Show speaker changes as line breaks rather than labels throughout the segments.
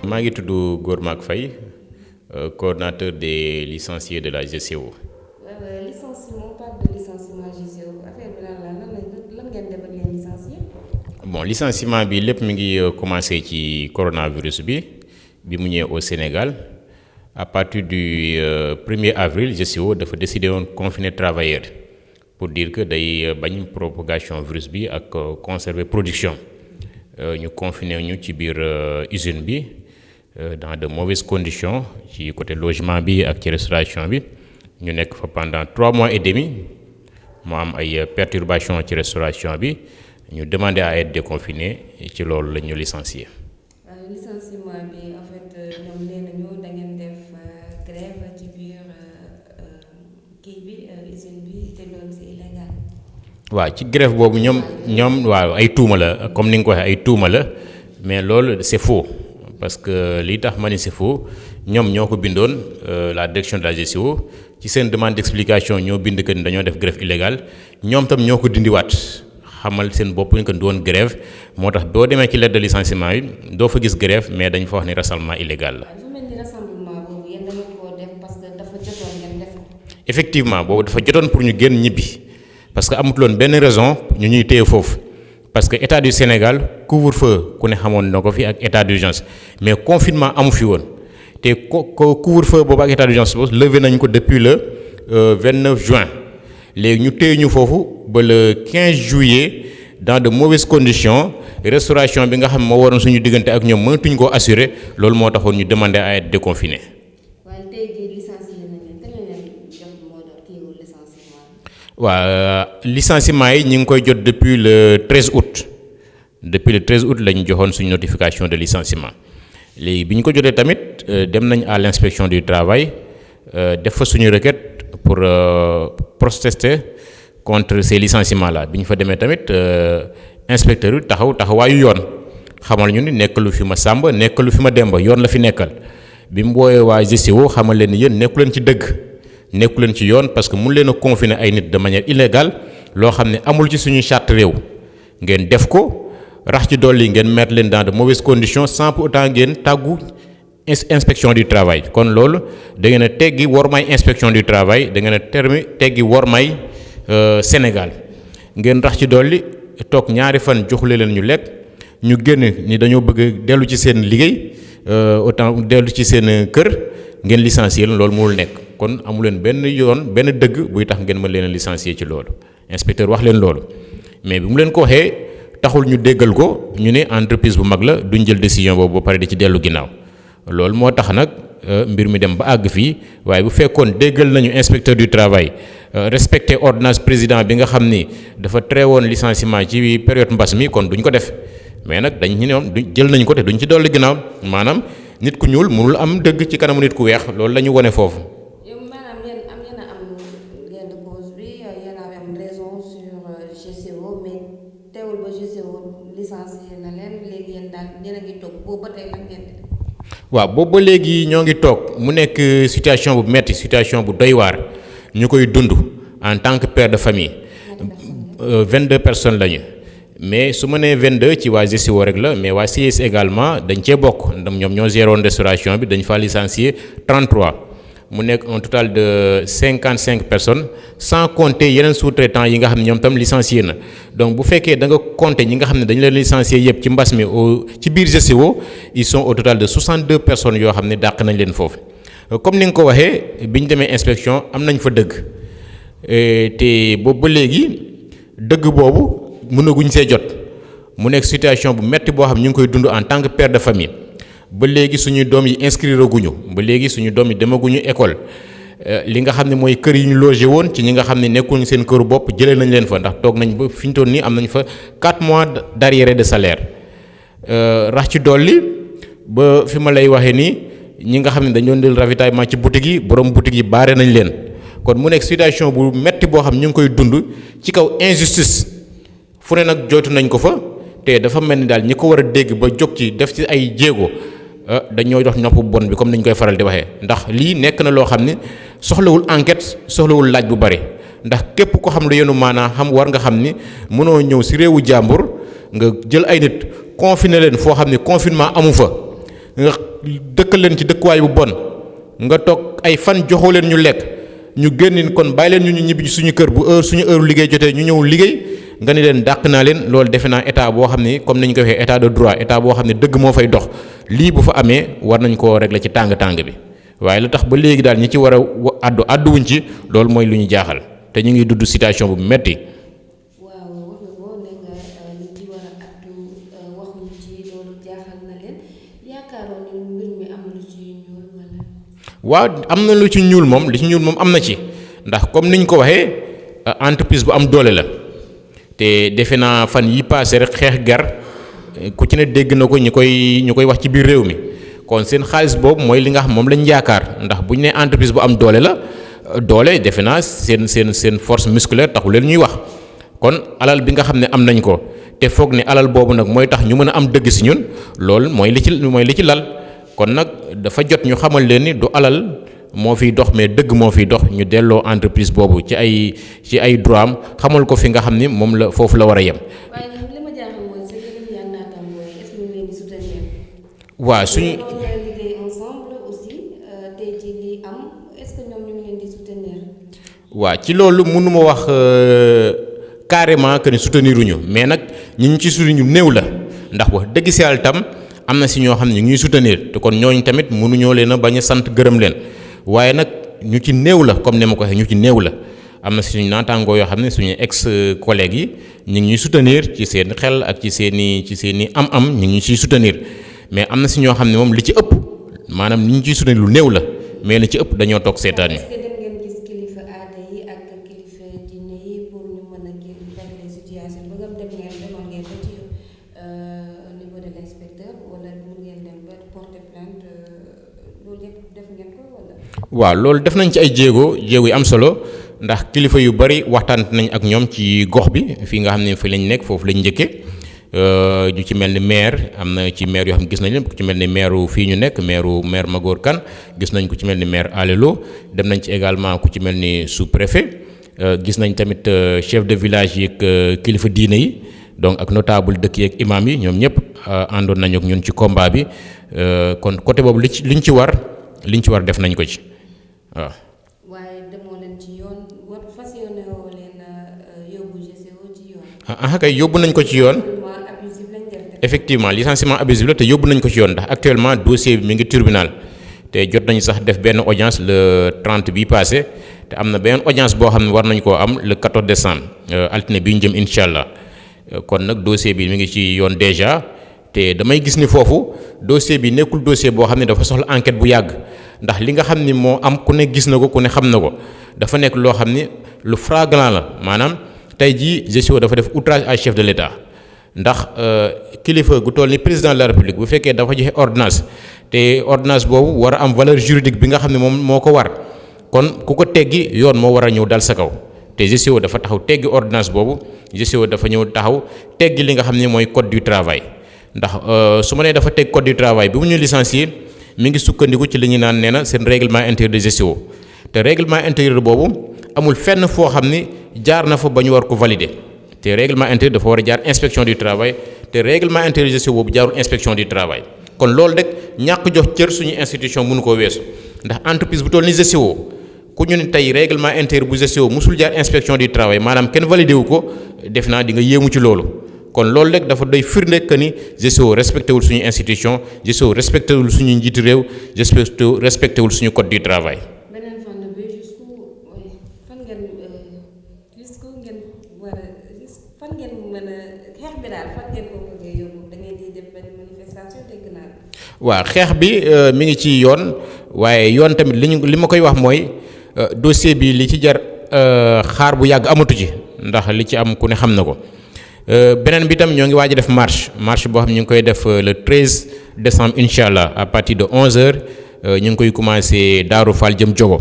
maa ngi tudd Gormak Faye coordonnateur des licenciés de la GCO.
licenciement pas de licenciement GCO affaire bi lan ngeen def ak yéen licencié.
Bon, licenciement bi lépp mi ngi commencé ci coronavirus bi mu ñëwee au Sénégal à partir du 1er avril GCO dafa décidé woon confiner travailleurs pour dire que day bañ propagation virus bi ak conserver production ñu confiner ñu ci biir usine bi dans de mauvaises conditions ci côté logement bi ak ci restauration bi ñu nekk fa pendant 3 mois et demi mu am ay perturbations ci restauration bi ñu demandé à être déconfiné ci loolu la ñu licencié.
licenciement bi en fait ñoom nee nañu da ngeen def grève ci biir kii bi usine bi te loolu c'est illégal.
waaw ci grève boobu ñoom waaw ay tuuma la comme ni nga ko waxee ay tuuma la mais loolu c'est faux parce que li tax ma ni c'est faux ñoom ñoo ko bindoon la direction de la GCO ci seen demande d'explication ñoo bind que ni dañoo def grève illégale ñoom tam ñoo ko dindiwaat xamal seen bopp ñu ko doon grève moo tax boo demee ci lettre de licenciement yi doo fa gis grève mais dañ fa wax ni rassemblement illégal la.
dafa mel ni rassemblement boobu yéen da ngeen koo def parce que dafa jotoon ngeen def ko.
effectivement boobu dafa jotoon pour ñu génn ñibbi parce que amutuloon benn raison ñu ñuy téye foofu parce que état du Sénégal couvre-feu ku ne xamoon na ko fi ak état d'urgence mais confinement amu fi woon te couvre-feu boobu ak état d'urgence boobu levé nañ ko depuis le 29 juin léegi ñu téye ñu foofu ba le 15 juillet dans de mauvaises conditions restauration bi nga xam moo waroon suñu diggante ak ñoom mënatuñ koo assurer loolu moo taxoon ñu demander à être déconfiné.
waaye tey jii licencié nañ leen kañ la leen jox moo doon kiiwul licenciement.
waaw licenciement yi ñu ngi koy jot depuis le 13 août depuis le 13 août lañ joxoon suñu notification de licenciement léegi bi ñu ko jotee tamit dem nañ à l'inspection du travail def fa suñu requête pour protester contre ces licenciements là bi ñu fa demee tamit inspecteur yi taxawaayu yoon xamal ñu ni nekkalu fi ma Samba nekkalu fi ma Demba yoon la fi nekkal bi mu woowee waa GCO xamal leen ni yéen nekku leen ci dëgg nekku leen ci yoon parce que mun leen a confiner ay nit de manière illégale loo xam ne amul ci suñu charte réew ngeen def ko rax ci dolli ngeen mettre leen dans de mauvaises conditions sans pour autant ngeen tàggu inspection du travail kon loolu da ngeen a teggi wormay inspection du travail da ngeen a teggi wormay Sénégal ngeen rax ci dolli toog ñaari fan joxule leen ñu lekk ñu génn ni dañoo bëgg dellu ci seen liggéey autant dellu ci seen kër ngeen licencier leen loolu mënul nekk kon amu leen benn yoon benn dëgg buy tax ngeen mën leen a licencier ci loolu inspecteur wax leen loolu mais bi mu leen ko waxee taxul ñu déggal ko ñu ne entreprise bu mag la duñ jël décision boobu ba pare di ci dellu ginnaaw loolu moo tax nag mbir mi dem ba àgg fii waaye bu fekkoon déggal nañu inspecteur du travail respecté ordonnance président bi nga xam ni dafa tere woon licenciement ci période mbas mi kon duñ ko def mais nag dañ ñu ne duñ jël nañ ko te duñ ci dolli ginnaaw maanaam nit ku ñuul mënul am dëgg ci kanamu nit ku weex loolu la ñu wone foofu.
yow maanaam yéen am gain de cause bi yéen a am raison sur GCO mais teewul ba GCO licencié na leen léegi yéen daal yéen a ngi toog boobu ba tey lan ngeen di.
waaw boobu ba léegi ñoo ngi toog mu nekk situation bu metti situation bu doy waar ñu koy dund en tant que père de famille 22 personnes lañu mais su ma nee 22 ci waa GCO rek la mais waa CIS également dañ cee bokk ndam ñoom ñoo géroon restauration bi dañ fa licencier 33 mu nekk un total de 55 personnes sans compter yeneen sous-traitants yi nga xam ne ñoom tam licencier na donc bu fekkee da nga compter ñi nga xam ne dañu leen licencier yëpp ci mbas mi ci biir GCO ils sont au total de 62 personnes yoo xam ne dàq nañ leen foofu comme ni nga ko waxee bi ñu demee inspection am nañ fa dëgg te boobu ba léegi dëgg boobu mënaguñ see jot mu nekk situation bu metti boo xam ñu ngi koy dund en tant que père de famille ba léegi suñu doom yi inscrire guñu ba léegi suñu doom yi demaguñu école li nga xam ne mooy kër yi ñu logé woon ci ñi nga xam ne nekkuñu seen këru bopp jëlee nañ leen fa ndax toog nañ ba fi ñu toll nii am nañ fa 4 mois d'arriéré de salaire rax ci dolli ba fi ma lay waxee nii ñi nga xam ne dañu doon del ravitaillement ci boutique yi borom boutique yi baare nañ leen kon mu nekk situation bu metti boo xam ñu ngi koy dund ci kaw injustice fu ne nag jooytu nañ ko fa te dafa mel ni daal ñi ko war a dégg ba jóg ci def ci ay jéego dañoo jox nopp bon bi comme ni ñu koy faral di waxee ndax lii nekk na loo xam ne soxlawul enquête soxlawul laaj bu bari ndax képp ko xam lu yenu maanaa xam war nga xam ni mënoo ñëw ci réewu jàmbur nga jël ay nit confiner leen foo xam ne confinement amu fa nga dëkkal leen ci dëkkuwaay bu bon nga toog ay fan joxoo leen ñu lekk ñu génn kon bàyyi leen ñu ñibbi suñu kër bu suñu heure liggéey jotee ñu ñëw liggéey nga ni leen dàq naa leen loolu defe naa état boo xam ne comme ni ñu ko waxee état de droit état boo xam ne dëgg moo fay dox lii bu fa amee war nañ koo régler ci tàng-tàng bi waaye lu tax ba léegi daal ñi ci war a àdduwuñ ci loolu mooy lu ñu jaaxal te ñu ngi dudd situation bu metti
waaw wax nga ko ne nga li ci war a addu waxuñ ci loolu jaaxal na leen yaakaaroon ni mbir mi am lu ci ñuul wala.
waaw am na lu ci ñuul moom li ci ñuul moom am na ci ndax comme niñ ko waxee entreprise bu am doole la te defe naa fan yi passé rek xeex gar ku ci ne dégg na ko ñu koy wax ci biir réew mi kon seen xaalis boobu mooy li nga xam moom lañ yaakaar ndax bu ñu nee entreprise bu am doole la doole defe naa seen force musculaire taxu leen ñuy wax kon alal bi nga xam ne am nañ ko te foog ne alal boobu nag mooy tax ñu mën a am dëgg si ñun loolu mooy li ci lal kon nag dafa jot ñu xamal leen ni du alal moo fiy dox mais dëgg moo fiy dox ñu delloo entreprise boobu ci ay droit am xamal ko fi nga xam ni moom la foofu la war a yem.
waaye nag li ma jaaxal mooy sa yeneen yaa naataangoo yi est-ce que ñu leen di soutenir.
waaw suñu
liggéey ensemble aussi tey ci lii am est-ce que ñoom ñu ngi leen di soutenir.
waaw ci loolu mënuma wax carrément que ni soutenir uñu mais nag ñi ñu ci soutenir néew la ndax wax dëgg si yàlla tam am na si ñoo xam ne ñu ngi soutenir te kon ñooñu tamit mënuñoo leen a bañ a sant gërëm leen waaye nag ñu ci néew la comme ni ma ko waxee ñu ci néew la am na suñu naataangoo yoo xam ne suñu ex collègues yi ñu ngi ñuy soutenir ci seen xel ak ci seen i am-am ñu ngi ñu ciy soutenir mais am na si ñoo xam ne moom li ci ëpp maanaam ni ñu ciy soutenir lu néew la mais li ci ëpp dañoo toog seetaan yi.
est-ce que dem ngeen gis kilifa aada yi ak kilifa diine yi pour ñu mën a régler situation ba nga demoon ngeen ba ci au niveau de l'inspecteur wala mun ngeen dem ba porter plainte loolu yëpp def ngeen ko wala.
waaw loolu def nañ ci ay jéego yu am solo ndax kilifa yu bari waxtaan nañ ak ñoom ci gox bi fii nga xam ne fi lañ nekk foofu lañ njëkkee ñu ci mel ni maire am na ci maire yoo xam ne gis nañ leen ku ci mel ni maire fii ñu nekk maire Magor Kane gis nañ ku ci mel ni maire Alelo dem nañ ci également ku ci mel ni sous-préfet gis nañ tamit chef de village yi ak kilifa diine yi donc ak notable dëkk yi ak imam yi ñoom ñëpp àndoon nañu ak ñun ci combat bi kon côté boobu liñ ci war def nañ ko ci waaw.
waaye demoo leen ci yoon war fas yéene woo leen yóbbu GCO ci yoon.
kay yóbbu nañ ko ci yoon. effectivement licenciement abusif la te yóbbu nañ ko ci yoon ndax actuellement dossier bi mi ngi tribunal te jot nañu sax def benn audience le 30 bii passé te am na benn audience boo xam ne war nañ koo am le 14 décembre altine bi ñu jëm incha allah kon nag dossier bi mi ngi ci yoon déjà te damay gis ni foofu dossier bi nekkul dossier boo xam ne dafa soxla enquête bu yàgg ndax li nga xam ni moo am ku ne gis na ko ku ne xam na ko dafa nekk loo xam ni lu flagrant la maanaam tey jii GCO dafa def outrage à chef de l'État ndax kilifa gu toll ni président de la république bu fekkee dafa joxe ordonnance te ordonnance boobu war a am valeur juridique bi nga xam ne moom moo ko war kon ku ko teggi yoon moo war a ñëw dal sa kaw te GCO dafa taxaw teggi ordonnance boobu GCO dafa ñëw taxaw teggi li nga xam ne mooy code du travail ndax su ma nee dafa teg code du travail bi mu ñu licencier mi ngi sukkandiku ci li ñu naan nee na seen règlement intérieur de GCO te règlement intérieur boobu amul fenn foo xam ni jaar na fa ba ñu war ko valider. te règlement intérieur dafa war a jaar inspection du travail te règlement intérieur GCO boobu jaarul inspection du travail kon loolu rek ñàkk jox cër suñu institution mënu koo weesu ndax entreprise bu toll ni GCO ku ñu ne tey règlement intérieur bu GCO musul jaar inspection du travail maanaam kenn validé wu ko def naa di nga yéemu ci loolu kon loolu rek dafa doy firnde que ni GCO respecté wul suñu institution GCO respecté wul suñu njiitu réew respecté wul suñu code du travail. waaw xeex bi mi ngi ci yoon waaye yoon tamit li ma koy wax mooy dossier bi li ci jar xaar bu yàgg amatu ci ndax li ci am ku ne xam na ko beneen bi tam ñoo ngi waaj a def marche boo xam ñu ngi koy def le 13 décembre incha allah à partir de 11h ñu ngi koy commencé Daaru Fall jëm Jogo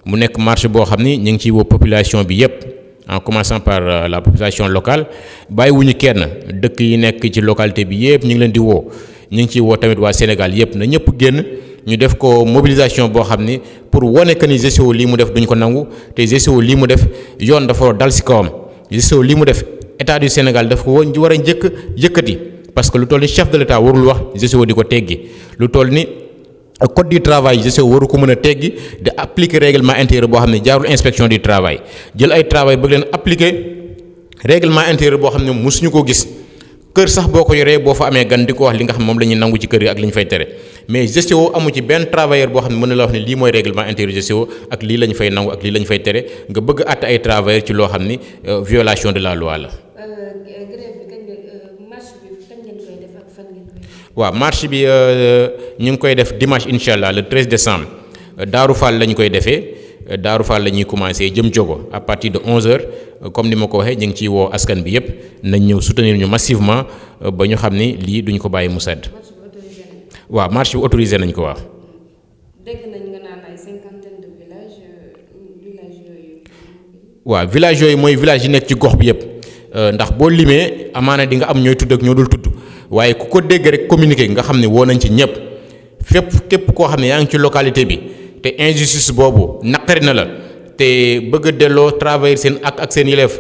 mu nekk marche boo xam ni ñu ngi ciy woo population bi yépp en commençant par la population locale bàyyiwuñu kenn dëkk yi nekk ci localité bi yépp ñu ngi leen di woo. ñu ngi ciy woo tamit waa Sénégal yépp na ñëpp génn ñu def ko mobilisation boo xam ni pour wane que ni GCO lii mu def duñ ko nangu te GCO lii mu def yoon dafa war dal ci kawam GCO lii mu def état du Sénégal daf ko war a yëkkati parce que lu toll ni chef de l'État warul wax GCO di ko teggi lu toll ni code du travail GCO waru ko mën a teggi di appliquer règlement intérieur boo xam ne jaarul inspection du travail jël ay travail bëgg leen appliquer règlement intérieur boo xam ne mosuñu ko gis kër sax boo ko yoree boo fa amee gan di ko wax li nga xam moom la ñuy nangu ci kër yi ak li ñu fay tere mais GCO amu ci benn travailleur boo xam ne mën na la wax ne lii mooy règlement intérieur GCO ak lii la ñu fay nangu ak lii la ñu fay tere nga bëgg a àtte ay travailleurs ci loo xam ni violation de la loi la. waaw marche bi ñu ngi koy def dimanche incha allah le 13 décembre Daaru Fall la ñu koy defee Daaru Fall la ñuy commencé jëm Diogo à partir de 11h comme ni ma ko waxee ñu ngi ciy woo askan bi yépp nañ ñëw soutenir ñu massivement ba ñu xam ni lii duñ ko bàyyi mu sedd. waaw marche bi autorisé nañ ko waaw.
dégg nañ nga naan ay 50 de villages yooyu.
waaw village yooyu mooy village yi nekk ci gox bi yépp ndax boo limee amaana di nga am ñooy tudd ak ñoo dul tudd. waaye ku ko dégg rek communiqué nga xam ne woo nañ ci ñëpp fépp képp koo xam ne yaa ngi ci localité bi te injustice boobu naqari na la te bëgg a delloo travailler seen ak seen yelleef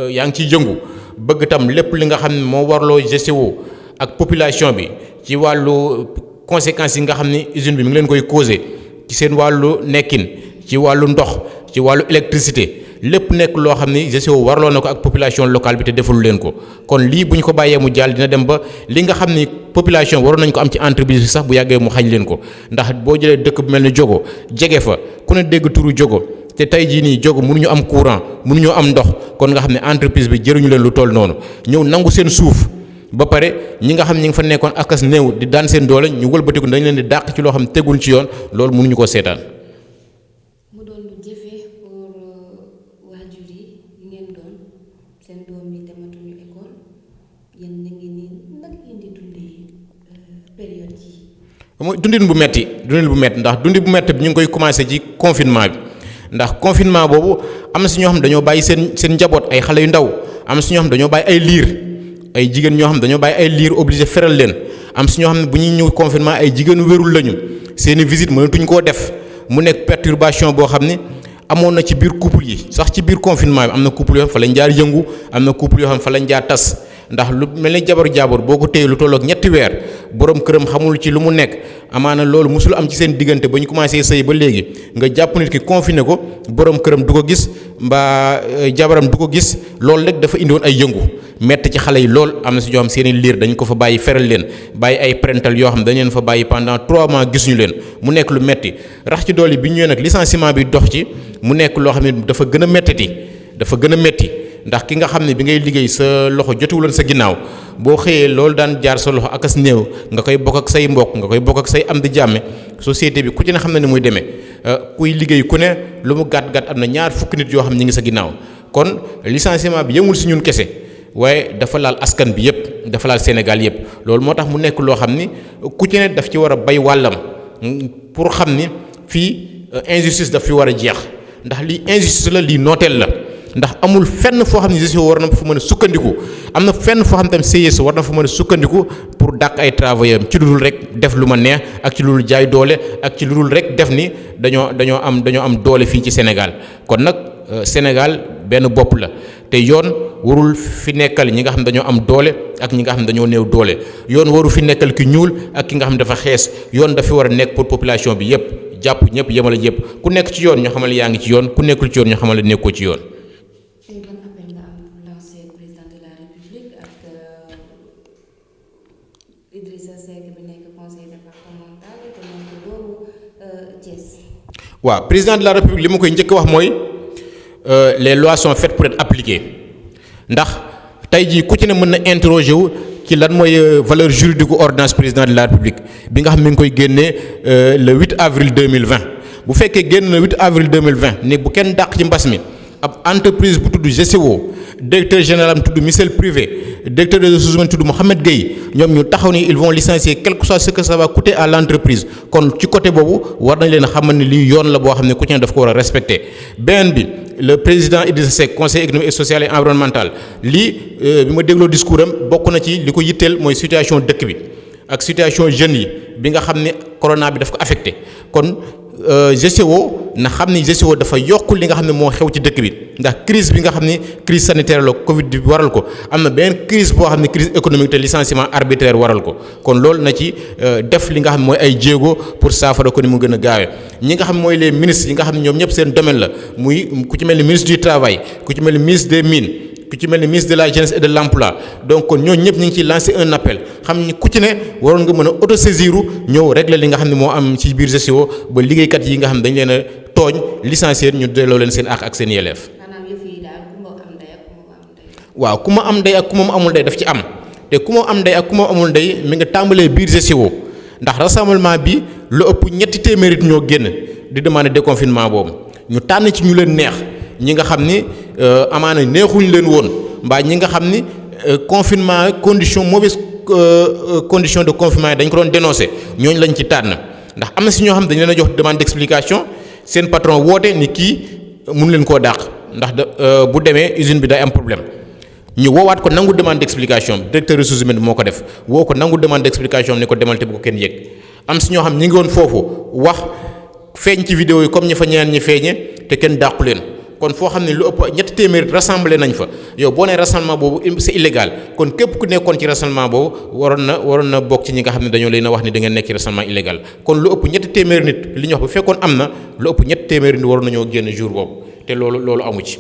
yaa ngi ciy jëngu bëgg tam lépp li nga xam ne moo warloo GCO ak population bi ci wàllu conséquences yi nga xam ne usine bi mi ngi leen koy causé ci seen wàllu nekkin ci wàllu ndox ci wàllu électricité lépp nekk loo xam ni GCO warloo na ko ak population locale bi te defalu leen ko kon lii bu ñu ko bàyyee mu jàll dina dem ba li nga xam ni population waroon nañ ko am ci entreprise bi sax bu yàggee mu xañ leen ko ndax boo jëlee dëkk bu mel ni Diogo jege fa ku ne dégg turu Diogo te tey jii nii Diogo mënuñu am courant mënuñu am ndox kon nga xam ne entreprise bi jëruñu leen lu toll noonu ñëw nangu seen suuf ba pare ñi nga xam ñi nga fa nekkoon akas néew di daan seen doole ñu wëlbatiku dañ leen di dàq ci loo xam ne tegul ci yoon loolu mënuñu ko seetaan. mooy dundin bu metti ndax dundi bu metti bi ñu ngi koy commencé ci confinement bi ndax confinement boobu am na si ñoo xam dañoo bàyyi seen njaboot ay xale yu ndaw am na si ñoo xam dañoo bàyyi ay liir ay jigéen ñoo xam dañoo bàyyi ay liir obligé feral leen am si ñoo xam ne bu ñuy ñëw confinement ay jigéenu wérul lañu seeni visite mënatuñ koo def mu nekk perturbation boo xam ne amoon na ci biir couple yi sax ci biir confinement bi am na couple yoo xam fa lañ jaar yëngu am na couple yoo xam fa lañ jaar tas ndax lu mel ni jabar boo ko téye lu tollook ñetti weer borom këram xamul ci lu mu nekk amaana loolu musul am ci seen diggante ba ñu commencé sëy ba léegi nga jàpp nit ki confiné ko borom këram du ko gis mbaa jabaram du ko gis loolu rek dafa indiwoon ay yëngu metti ci xale yi lool am na si ñoo xam seeni liir dañ ko fa bàyyi feral leen bàyyi ay parental yoo xam dañ leen fa bàyyi pendant 3 mois gisuñu leen mu nekk lu metti rax ci dool yi bi ñëwee nag licenciement bi dox ci mu nekk loo xam ne dafa gën a metti ndax ki nga xam ne bi ngay liggéey sa loxo jotuwuloon sa ginnaaw boo xëyee loolu daan jaar sa loxo akas néew nga koy bokk ak say mbokk nga koy bokk ak say am di jàmme société bi ku ci ne xam na ni muy demee kuy liggéey ku ne lu mu gàtt am na ñaar fukki nit yoo xam ñi ngi sa ginnaaw kon licenciement bi yëmul si ñun kese waaye dafa laal askan bi yëpp dafa laal Sénégal yëpp loolu moo tax mu nekk loo xam ni ku ci ne daf ci war a bay wàllam pour xam ni fii injustice daf fi war a jeex ndax lii injustice la lii nooteel la ndax amul fenn foo xam ne GCO war na fa mën a sukkandiku am na fenn foo xam ne tam CESE war na fa mën a sukkandiku pour dàq ay travailleurs ci lu dul rek def lu ma neex ak ci lu dul jaay doole ak ci lu dul rek def ni dañoo am doole fii ci Sénégal kon nag Sénégal benn bopp la te yoon warul fi nekkal ñi nga xam dañoo am doole ak ñi nga xam dañoo néew doole yoon waru fi nekkal ki ñuul ak ki nga xam dafa xees yoon dafa war a nekk pour population bi yépp jàpp ñëpp yemale yëpp ku nekk ci yoon ñu xamal yaa ngi ci yoon ku nekkul ci yoon ñu xamal nekkoo ci yoon. waaw président de la République li ma koy njëkk wax mooy les lois sont faites pour être appliquées ndax tey jii ku ci ne mën na interroger wu ci lan mooy valeur juridique ordonnance président de la République bi nga xam mi ngi koy génnee le 8 avril 2020 bu fekkee génn le 8 avril 2020 ne bu kenn dàq ci mbas mi ab entreprise bu tudd GCO directeur général am tudd Michel Privé directeur des ressources humaines tudd Mohamed Gueye ñoom ñu taxaw ni ils vont licencier quel que soit ce que ça va coûter à l'entreprise kon ci côté boobu war nañ leen a xamal ne lii yoon la boo xam ne ku ci ne daf ko war a respecter beneen bi le président Idrissa Seck conseil économique et social et environnemental lii bi ma dégloo discours am bokk na ci li ko yitteel mooy situation dëkk bi ak situation jeunes yi bi nga xam ne corona bi daf ko affecté kon GCO na xam ni GCO dafa yokk li nga xam ne moo xew ci dëkk bi ndax crise bi nga xam ni crise sanitaire la Covid bi waral ko am na beneen crise boo xam ne crise économique te licenciement arbitraire waral ko kon loolu na ci def li nga xam ne mooy ay jéego pour saafara ko ni mu gën a gaawee ñi nga xam mooy les ministres yi nga xam ne ñoom ñëpp seen domaine la muy ku ci mel ni ministre du travail ku ci mel ni ministre des mines ku ci mel ni ministre de la jeunesse et de l'emploi donc kon ñooñu ñëpp ñu ngi ciy lancer un appel xam ni ku ci ne waroon nga mën a autosaisir ñëw régler li nga xam ne moo am ci biir GCO ba liggéeykat yi nga xam ne dañ leen a tooñ licencier ñu delloo leen seen àq ak seen yelleef.
maanaam yëf yi daal ku ma am ndey ak ku ma am ndey.
waaw ku ma am ndey ak ku ma amul ndey daf ci am te ku ma am ndey ak ku ma amul ndey mi nga tàmbalee biir GCO ndax rassemblement bi lu ëpp ñetti téeméeri ñoo génn di demander déconfinement boobu ñu tànn ci ñu leen neex. ñi nga xam ni amaana neexuñ leen woon mbaa ñi nga xam ni confinement condition mauvaise condition de confinement yi dañ ko doon dénoncer ñooñu lañ ci tànn ndax am na si ñoo xam dañ leen a jox demande d'explication seen patron woote ni kii mun leen koo dàq ndax bu demee usine bi day am problème ñu woowaat ko nangu demande d'explication directeur ressources humaines bi moo ko def woo ko nangu demande d'explication ni ko demal te bu ko kenn yëg am si ñoo xam ñi ngi woon foofu wax feeñ ci vidéo yi comme ñi fa ñeneen ñi feeñe te kenn dàqu leen. kon foo xam ne lu ëpp ñetti téeméer rassemblé nañ fa yow boo nee rassemblement boobu c'est illégal kon képp ku nekkoon ci rassemblement boobu waroon na bokk ci ñi nga xam ne dañoo leen a wax ni da ngeen nekk ci rassemblement illégal kon lu ëpp ñetti téeméer nit li ñu wax bu fekkoon am na lu ëpp ñetti téeméer nit waroon nañoo génn jour boobu te loolu amu ci.